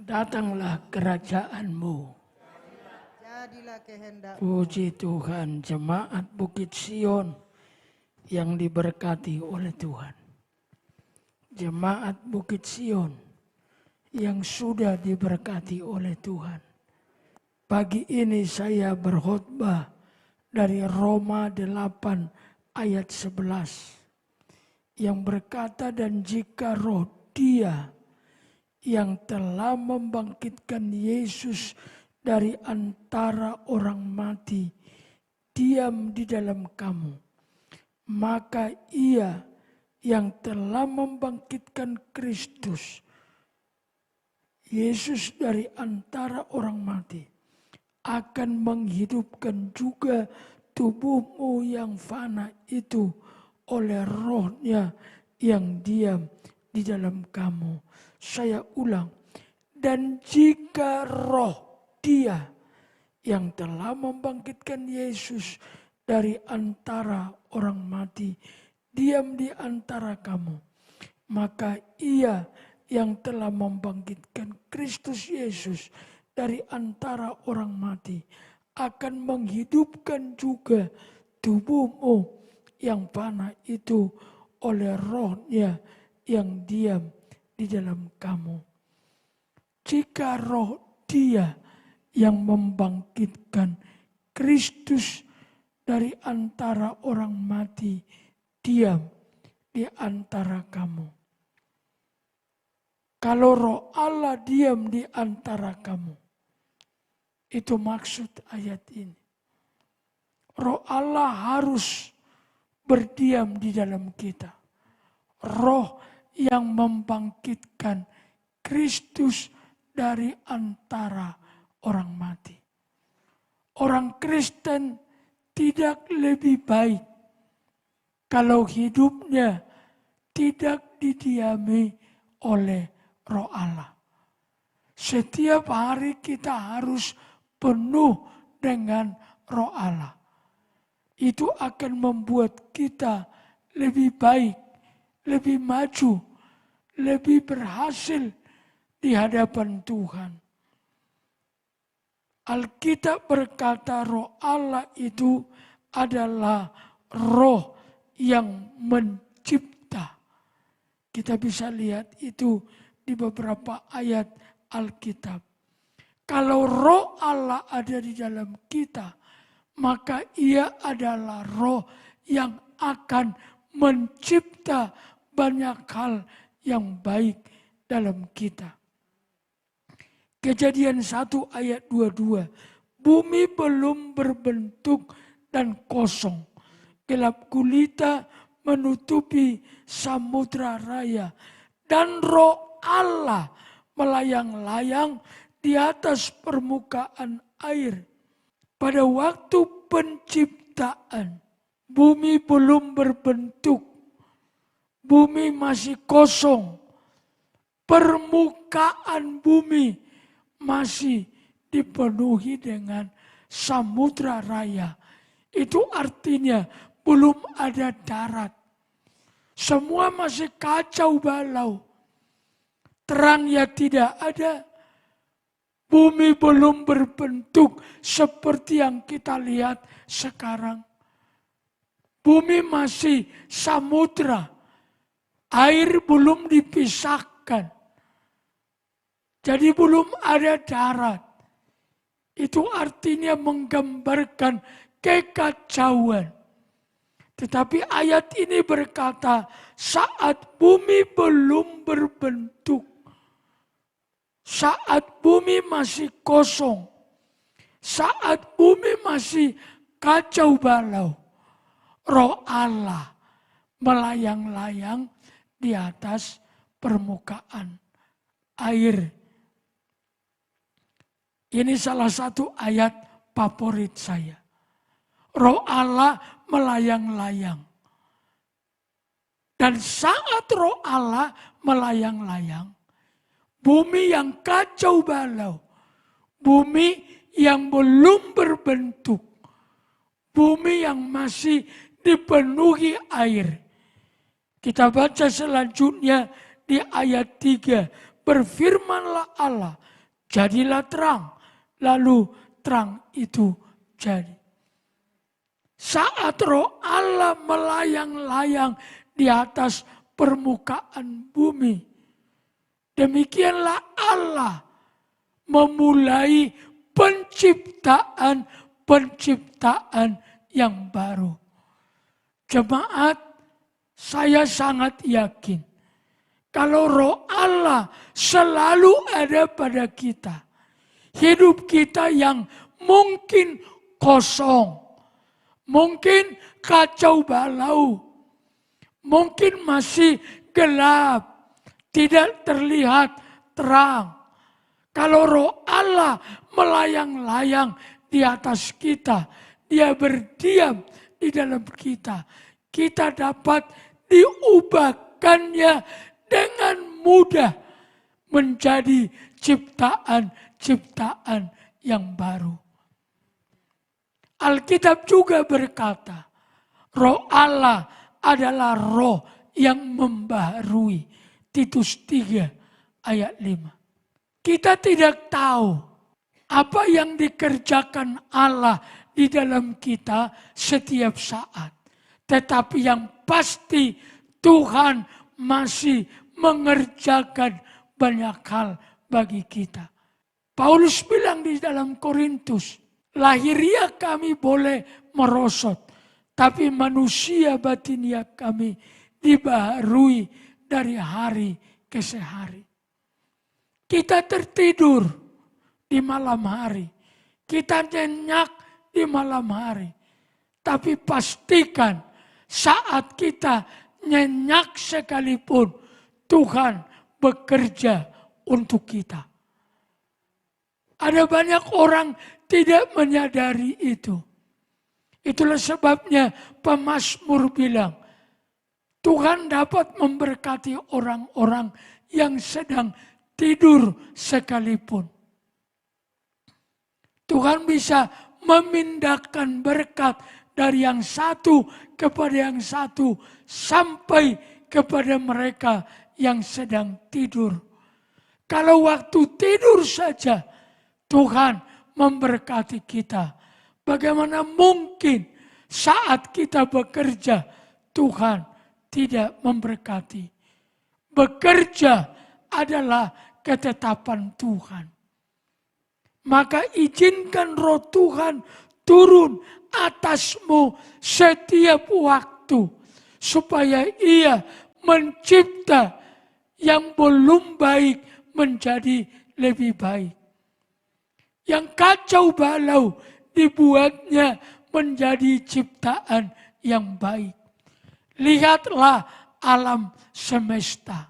Datanglah kerajaan-Mu. Jadilah kehendak-Mu. Puji Tuhan, jemaat Bukit Sion yang diberkati oleh Tuhan. Jemaat Bukit Sion yang sudah diberkati oleh Tuhan. Pagi ini saya berkhotbah dari Roma 8 ayat 11 yang berkata, dan jika roh Dia yang telah membangkitkan Yesus dari antara orang mati diam di dalam kamu, maka Ia yang telah membangkitkan Kristus Yesus dari antara orang mati akan menghidupkan juga tubuhmu yang fana itu oleh roh-Nya yang diam di dalam kamu. Saya ulang, dan jika roh Dia yang telah membangkitkan Yesus dari antara orang mati diam di antara kamu, maka Ia yang telah membangkitkan Kristus Yesus dari antara orang mati akan menghidupkan juga tubuhmu yang fana itu oleh roh-Nya yang diam di dalam kamu. Jika roh Dia yang membangkitkan Kristus dari antara orang mati diam di antara kamu. Kalau roh Allah diam di antara kamu, itu maksud ayat ini. Roh Allah harus berdiam di dalam kita. Roh yang membangkitkan Kristus dari antara orang mati. Orang Kristen tidak lebih baik kalau hidupnya tidak didiami oleh roh Allah. Setiap hari kita harus penuh dengan roh Allah. Itu akan membuat kita lebih baik, lebih maju, lebih berhasil di hadapan Tuhan. Alkitab berkata roh Allah itu adalah roh yang mencipta. Kita bisa lihat itu di beberapa ayat Alkitab. Kalau roh Allah ada di dalam kita, maka Ia adalah roh yang akan mencipta banyak hal yang baik dalam kita. Kejadian 1 ayat 22. Bumi belum berbentuk dan kosong. Gelap gulita menutupi samudra raya. Dan roh Allah melayang-layang di atas permukaan air. Pada waktu penciptaan, bumi belum berbentuk. Bumi masih kosong. Permukaan bumi masih dipenuhi dengan samudra raya. Itu artinya belum ada darat. Semua masih kacau balau. Terangnya tidak ada. Bumi belum berbentuk seperti yang kita lihat sekarang. Bumi masih samudra. Air belum dipisahkan. Jadi belum ada darat. Itu artinya menggambarkan kekacauan. Tetapi ayat ini berkata, saat bumi belum berbentuk, saat bumi masih kosong, saat bumi masih kacau balau, roh Allah melayang-layang di atas permukaan air. Ini salah satu ayat favorit saya. Roh Allah melayang-layang. Dan saat roh Allah melayang-layang, bumi yang kacau balau, bumi yang belum berbentuk, bumi yang masih dipenuhi air. Kita baca selanjutnya di ayat 3. Berfirmanlah Allah, jadilah terang. Lalu terang itu jadi. Saat roh Allah melayang-layang di atas permukaan bumi, demikianlah Allah memulai penciptaan yang baru. Jemaat, saya sangat yakin kalau roh Allah selalu ada pada kita, hidup kita yang mungkin kosong, mungkin kacau balau, mungkin masih gelap, tidak terlihat terang. Kalau roh Allah melayang-layang di atas kita, dia berdiam di dalam kita, kita dapat diubahkannya dengan mudah menjadi ciptaan yang baru. Alkitab juga berkata, roh Allah adalah roh yang membaharui. Titus 3 ayat 5. Kita tidak tahu apa yang dikerjakan Allah di dalam kita setiap saat. Tetapi yang pasti Tuhan masih mengerjakan banyak hal bagi kita. Paulus bilang di dalam Korintus, lahiriah kami boleh merosot, tapi manusia batinia kami dibaharui dari hari ke hari. Kita tertidur di malam hari, kita nyenyak di malam hari. Tapi pastikan saat kita nyenyak sekalipun, Tuhan bekerja untuk kita. Ada banyak orang tidak menyadari itu. Itulah sebabnya pemazmur bilang, Tuhan dapat memberkati orang-orang yang sedang tidur sekalipun. Tuhan bisa memindahkan berkat dari yang satu kepada yang satu sampai kepada mereka yang sedang tidur. Kalau waktu tidur saja Tuhan memberkati kita, bagaimana mungkin saat kita bekerja Tuhan tidak memberkati? Bekerja adalah ketetapan Tuhan. Maka izinkan roh Tuhan turun atasmu setiap waktu, supaya ia mencipta yang belum baik menjadi lebih baik. Yang kacau balau dibuatnya menjadi ciptaan yang baik. Lihatlah alam semesta.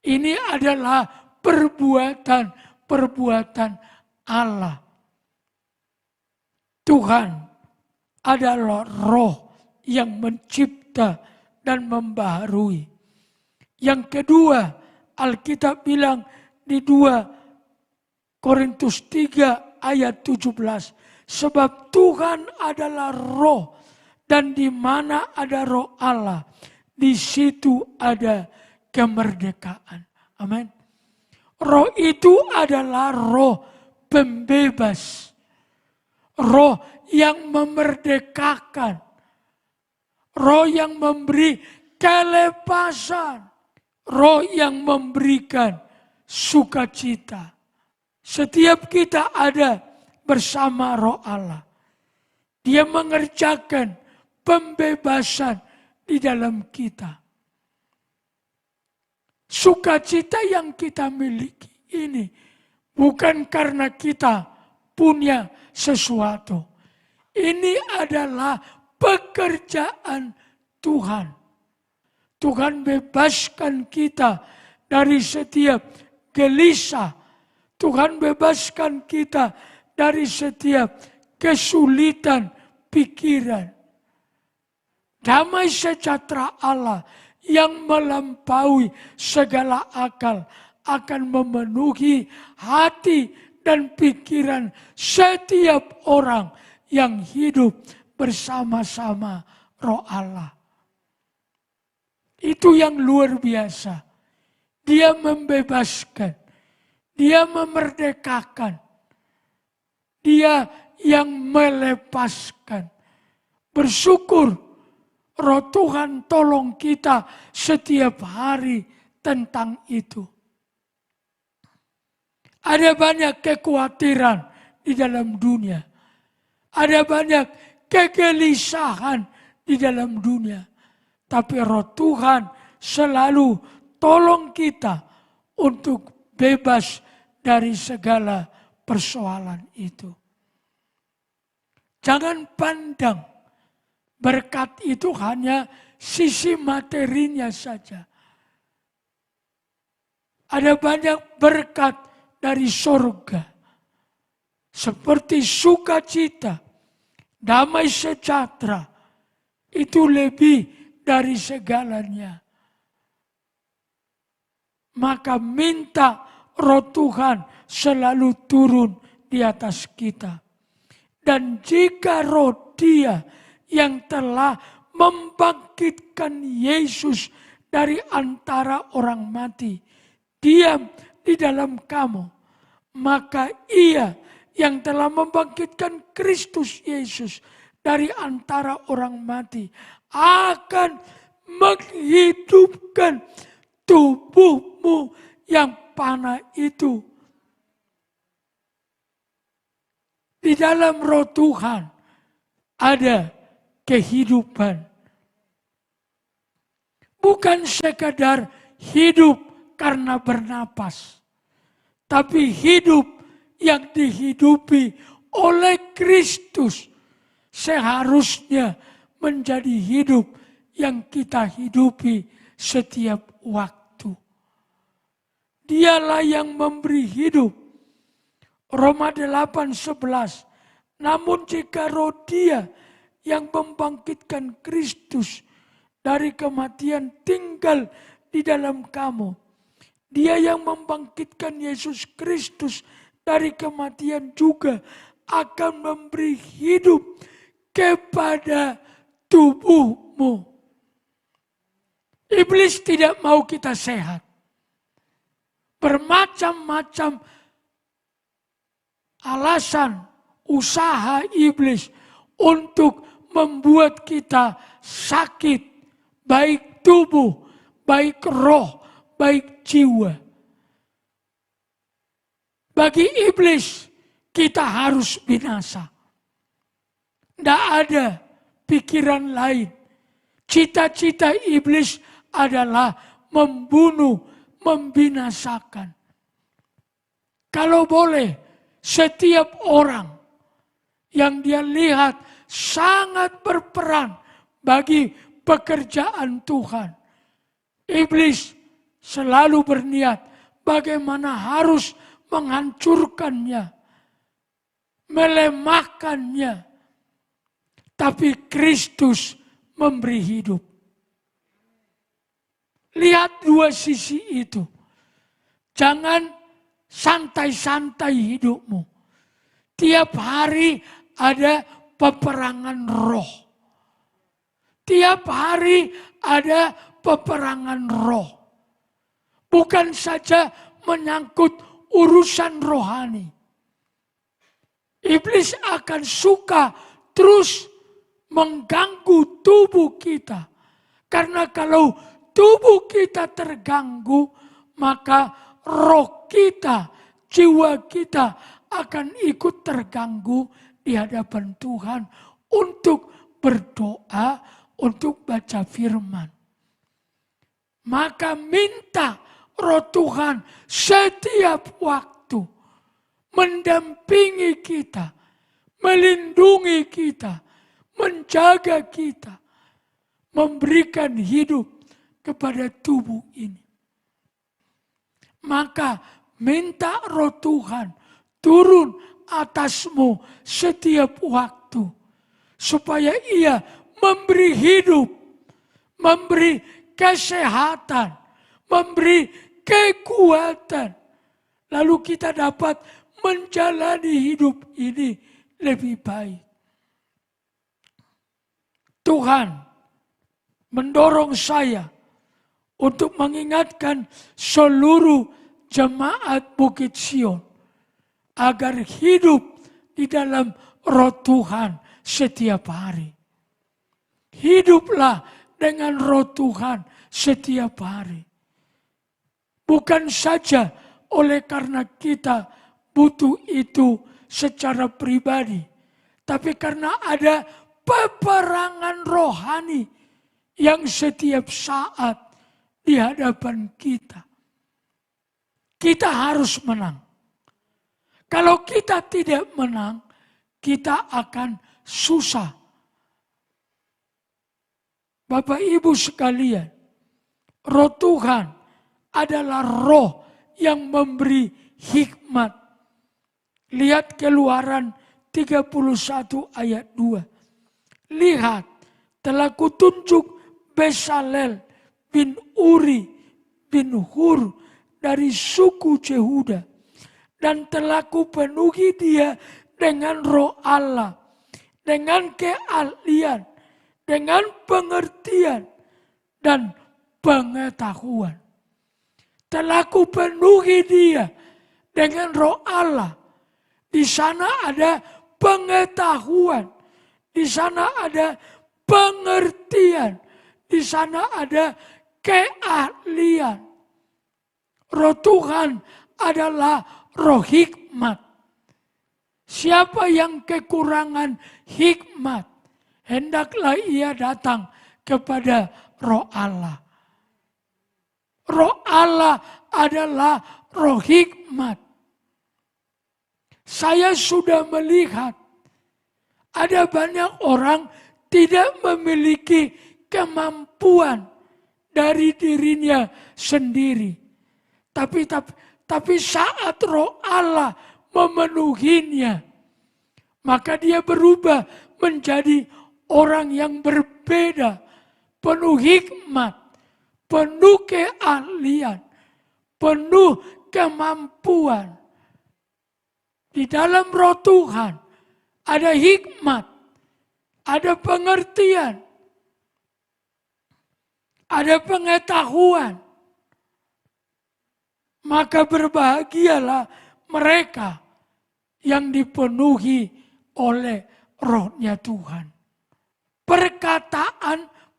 Ini adalah perbuatan Allah. Tuhan adalah roh yang mencipta dan membaharui. Yang kedua, Alkitab bilang di 2 Korintus 3 ayat 17. Sebab Tuhan adalah roh, dan di mana ada roh Allah, di situ ada kemerdekaan. Amin. Roh itu adalah roh pembebas. Roh yang memerdekakan. Roh yang memberi kelepasan. Roh yang memberikan sukacita. Setiap kita ada bersama roh Allah. Dia mengerjakan pembebasan di dalam kita. Sukacita yang kita miliki ini bukan karena kita punya sesuatu. Ini adalah pekerjaan Tuhan. Tuhan bebaskan kita dari setiap gelisah. Tuhan bebaskan kita dari setiap kesulitan pikiran. Damai sejahtera Allah yang melampaui segala akal akan memenuhi hati dan pikiran setiap orang yang hidup bersama-sama roh Allah. Itu yang luar biasa. Dia membebaskan. Dia memerdekakan. Dia yang melepaskan. Bersyukur Roh Tuhan tolong kita setiap hari tentang itu. Ada banyak kekhawatiran di dalam dunia. Ada banyak kegelisahan di dalam dunia. Tapi Roh Tuhan selalu tolong kita untuk bebas dari segala persoalan itu. Jangan pandang berkat itu hanya sisi materinya saja. Ada banyak berkat dari surga. Seperti sukacita, damai sejahtera. Itu lebih dari segalanya. Maka minta Roh Tuhan selalu turun di atas kita. Dan jika Roh Dia yang telah membangkitkan Yesus dari antara orang mati diam di dalam kamu, maka Ia yang telah membangkitkan Kristus Yesus dari antara orang mati akan menghidupkan tubuhmu yang panah itu. Di dalam Roh Tuhan ada kehidupan. Bukan sekadar hidup karena bernapas. Tapi hidup yang dihidupi oleh Kristus seharusnya menjadi hidup yang kita hidupi setiap waktu. Dialah yang memberi hidup. Roma 8:11. Namun jika Roh Dia yang membangkitkan Kristus dari kematian tinggal di dalam kamu, Dia yang membangkitkan Yesus Kristus dari kematian juga akan memberi hidup kepada tubuhmu. Iblis tidak mau kita sehat. Bermacam-macam alasan usaha iblis untuk membuat kita sakit, baik tubuh, baik roh, baik jiwa. Bagi iblis, kita harus binasa. Tidak ada pikiran lain. Cita-cita iblis adalah membunuh, membinasakan. Kalau boleh, setiap orang yang dia lihat sangat berperan bagi pekerjaan Tuhan. Iblis selalu berniat bagaimana harus menghancurkannya, melemahkannya. Tapi Kristus memberi hidup. Lihat dua sisi itu. Jangan santai-santai hidupmu. Tiap hari ada peperangan roh. Tiap hari ada peperangan roh. Bukan saja menyangkut urusan rohani. Iblis akan suka terus mengganggu tubuh kita. Karena kalau tubuh kita terganggu, maka roh kita, jiwa kita akan ikut terganggu di hadapan Tuhan untuk berdoa, untuk baca firman. Maka minta Roh Tuhan setiap waktu mendampingi kita, melindungi kita, menjaga kita, memberikan hidup kepada tubuh ini. Maka minta Roh Tuhan turun atasmu setiap waktu. Supaya Ia memberi hidup, memberi kesehatan, memberi kekuatan. Lalu kita dapat menjalani hidup ini lebih baik. Tuhan mendorong saya untuk mengingatkan seluruh jemaat Bukit Sion agar hidup di dalam Roh Tuhan setiap hari. Hiduplah dengan Roh Tuhan setiap hari. Bukan saja oleh karena kita butuh itu secara pribadi, tapi karena ada peperangan rohani yang setiap saat di hadapan kita. Kita harus menang. Kalau kita tidak menang, kita akan susah. Bapak Ibu sekalian, Roh Tuhan adalah roh yang memberi hikmat. Lihat Keluaran 31 ayat 2. Lihat, telah kutunjuk Besalel bin Uri bin Hur dari suku Yehuda, dan telah kupenuhi dia dengan Roh Allah, dengan keahlian, dengan pengertian dan pengetahuan. Telah kupenuhi dia dengan Roh Allah. Di sana ada pengetahuan, di sana ada pengertian, di sana ada keahlian. Roh Tuhan adalah roh hikmat. Siapa yang kekurangan hikmat, hendaklah ia datang kepada Roh Allah. Roh Allah adalah roh hikmat. Saya sudah melihat ada banyak orang tidak memiliki kemampuan dari dirinya sendiri. Tapi saat Roh Allah memenuhinya, maka dia berubah menjadi orang yang berbeda, penuh hikmat, penuh keahlian, penuh kemampuan. Di dalam Roh Tuhan ada hikmat, ada pengertian, ada pengetahuan. Maka berbahagialah mereka yang dipenuhi oleh Roh-Nya Tuhan.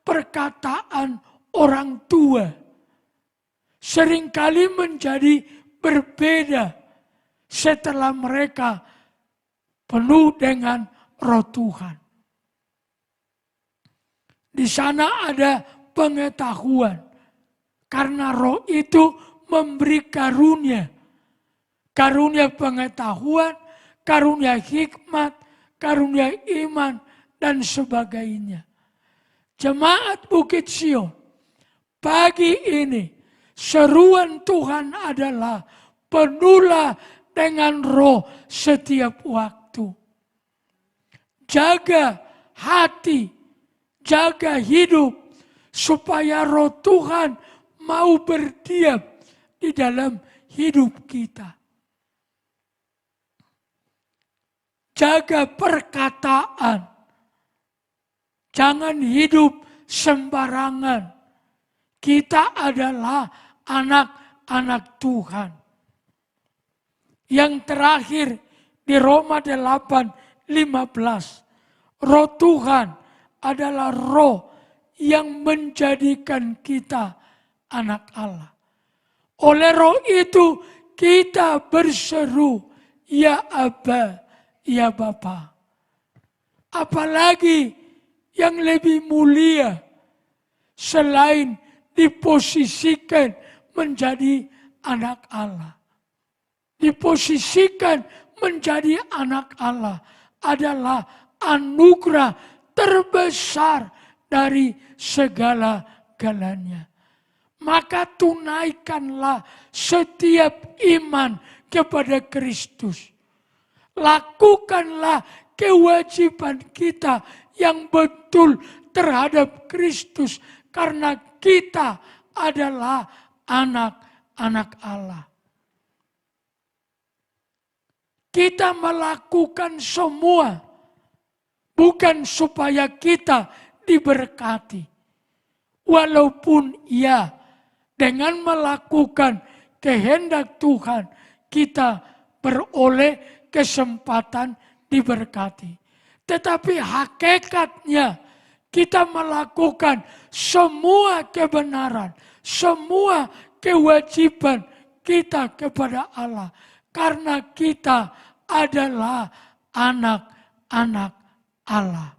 Perkataan orang tua seringkali menjadi berbeda setelah mereka penuh dengan Roh Tuhan. Di sana ada pengetahuan, karena Roh itu memberi karunia. Karunia pengetahuan, karunia hikmat, karunia iman, dan sebagainya. Jemaat Bukit Sion, pagi ini seruan Tuhan adalah penuhlah dengan Roh setiap waktu. Jaga hati, jaga hidup, supaya Roh Tuhan mau berdiam di dalam hidup kita. Jaga perkataan. Jangan hidup sembarangan. Kita adalah anak-anak Tuhan. Yang terakhir di Roma 8:15. Roh Tuhan adalah roh yang menjadikan kita anak Allah. Oleh roh itu kita berseru, ya Aba, ya Bapa. Apalagi yang lebih mulia selain diposisikan menjadi anak Allah. Diposisikan menjadi anak Allah adalah anugerah terbesar dari segala-galanya. Maka tunaikanlah setiap iman kepada Kristus. Lakukanlah kewajiban kita yang betul terhadap Kristus, karena kita adalah anak-anak Allah. Kita melakukan semua bukan supaya kita diberkati. Walaupun ya, dengan melakukan kehendak Tuhan kita beroleh kesempatan diberkati. Tetapi hakikatnya kita melakukan semua kebenaran, semua kewajiban kita kepada Allah. Karena kita adalah anak-anak Allah.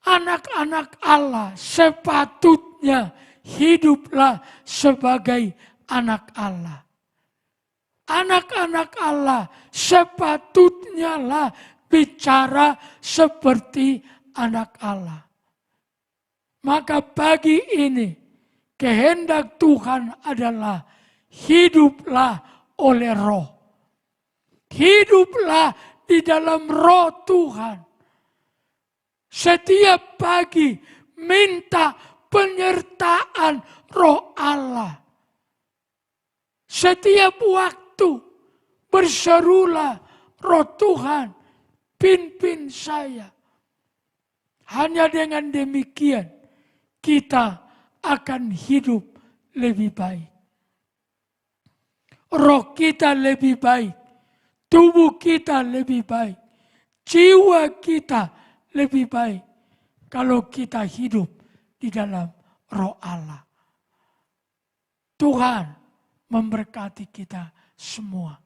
Anak-anak Allah sepatutnya hiduplah sebagai anak Allah. Anak-anak Allah sepatutnya lah bicara seperti anak Allah. Maka pagi ini kehendak Tuhan adalah hiduplah oleh Roh. Hiduplah di dalam Roh Tuhan. Setiap pagi minta penyertaan Roh Allah. Setiap waktu berserulah, Roh Tuhan, pimpin saya. Hanya dengan demikian kita akan hidup lebih baik. Roh kita lebih baik, tubuh kita lebih baik, jiwa kita lebih baik kalau kita hidup di dalam Roh Allah. Tuhan memberkati kita semua.